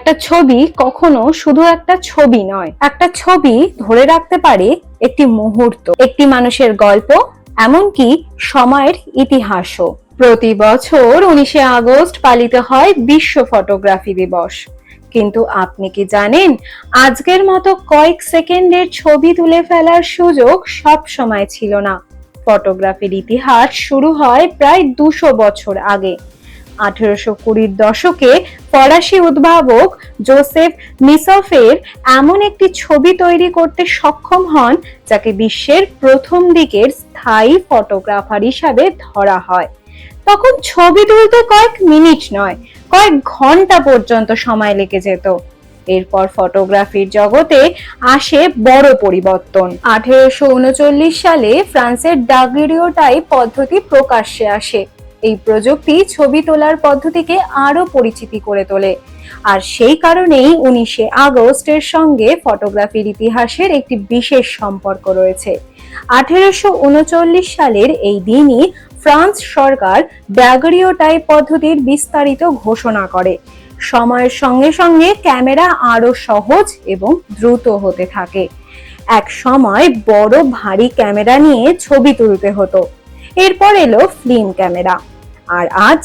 একটা ছবি কখনো শুধু একটা ছবি নয়, একটা ছবি ধরে রাখতে পারে একটি মুহূর্ত, একটি মানুষের গল্প, এমনকি সময়ের ইতিহাসও। প্রতি বছর 19শে আগস্ট পালিত হয় বিশ্ব ফটোগ্রাফি দিবস। কিন্তু আপনি কি জানেন, আজকের মতো কয়েক সেকেন্ডের ছবি তুলে ফেলার সুযোগ সব সময় ছিল না। ফটোগ্রাফির ইতিহাস শুরু হয় প্রায় 200 বছর আগে। 1820-র দশকে ফরাসি উদ্ভাবক জোসেফ মিসফের এমন একটি ছবি তৈরি করতে সক্ষম হন, যাকে বিশ্বের প্রথম দিকের স্থায়ী ফটোগ্রাফার হিসাবে ধরা হয়। তখন ছবি তুলতে কয়েক মিনিট নয়, কয়েক ঘন্টা পর্যন্ত সময় লেগে যেত। এরপর ফটোগ্রাফির জগতে আসে বড় পরিবর্তন। 1839 সালে ফ্রান্সের দাগুয়ারিওটাইপ পদ্ধতি প্রকাশ্যে আসে। এই প্রযুক্তি ছবি তোলার পদ্ধতিকে আরো পরিচিতি করে তোলে, আর সেই কারণেই 19শে আগস্টের সঙ্গে ফটোগ্রাফির ইতিহাসের একটি বিশেষ সম্পর্ক রয়েছে। 1839 সালের এই দিনই ফ্রান্স সরকার দাগুয়ারিওটাইপ পদ্ধতির বিস্তারিত ঘোষণা করে। সময়ের সঙ্গে সঙ্গে ক্যামেরা আরো সহজ এবং দ্রুত হতে থাকে। এক সময় বড় ভারী ক্যামেরা নিয়ে ছবি তুলতে হতো। এরপর এলো ফিল্ম ক্যামেরা, আর আজ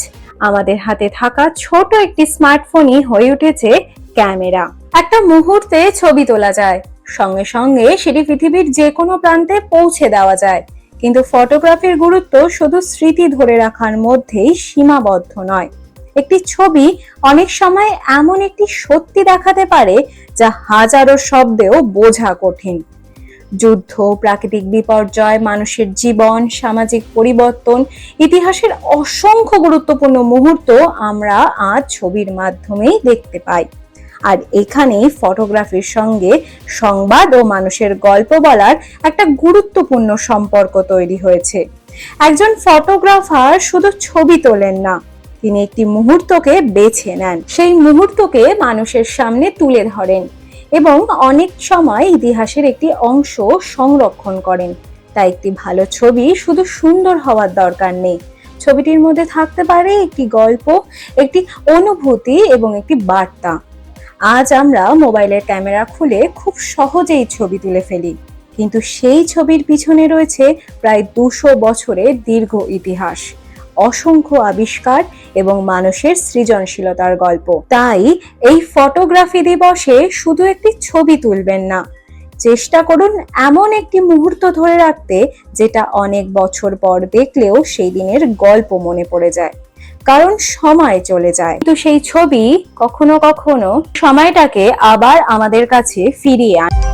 আমাদের হাতে থাকা ছোট একটি স্মার্টফোনই হয়ে উঠেছে ক্যামেরা। একটা মুহূর্তে ছবি তোলা যায়, সঙ্গে সঙ্গে সেটি পৃথিবীর যে কোনো প্রান্তে পৌঁছে দেওয়া যায়। কিন্তু ফটোগ্রাফির গুরুত্ব শুধু স্মৃতি ধরে রাখার মধ্যেই সীমাবদ্ধ নয়। একটি ছবি অনেক সময় এমন একটি সত্যি দেখাতে পারে যা হাজারো শব্দেও বোঝা কঠিন। যুদ্ধ, প্রাকৃতিক বিপর্যয়, মানুষের জীবন, সামাজিক পরিবর্তন, ইতিহাসের অসংখ্য গুরুত্বপূর্ণ মুহূর্ত আমরা আজ ছবির মাধ্যমেই দেখতে পাই। আর এখানেই ফটোগ্রাফির সঙ্গে সংবাদ ও মানুষের গল্প বলার একটা গুরুত্বপূর্ণ সম্পর্ক তৈরি হয়েছে। একজন ফটোগ্রাফার শুধু ছবি তোলেন না, তিনি একটি মুহূর্তকে বেছে নেন, সেই মুহূর্তকে মানুষের সামনে তুলে ধরেন এবং অনেক সময় ইতিহাসের একটি অংশ সংরক্ষণ করেন। তাই একটি ভালো ছবি শুধু সুন্দর হওয়ার দরকার নেই, ছবিটির মধ্যে থাকতে পারে একটি গল্প, একটি অনুভূতি এবং একটি বার্তা। আজ আমরা মোবাইলের ক্যামেরা খুলে খুব সহজেই ছবি তুলে ফেলি, কিন্তু সেই ছবির পিছনে রয়েছে প্রায় 200 বছরের দীর্ঘ ইতিহাস, অসংখ্য আবিষ্কার এবং মানুষের সৃজনশীলতার গল্প। তাই এই ফটোগ্রাফি দিবসে শুধু একটি ছবি তুলবেন না, চেষ্টা করুন এমন একটি মুহূর্ত ধরে রাখতে যেটা অনেক বছর পর দেখলেও সেই দিনের গল্প মনে পড়ে যায়। কারণ সময় চলে যায়, কিন্তু সেই ছবি কখনো কখনো সময়টাকে আবার আমাদের কাছে ফিরিয়ে আনে।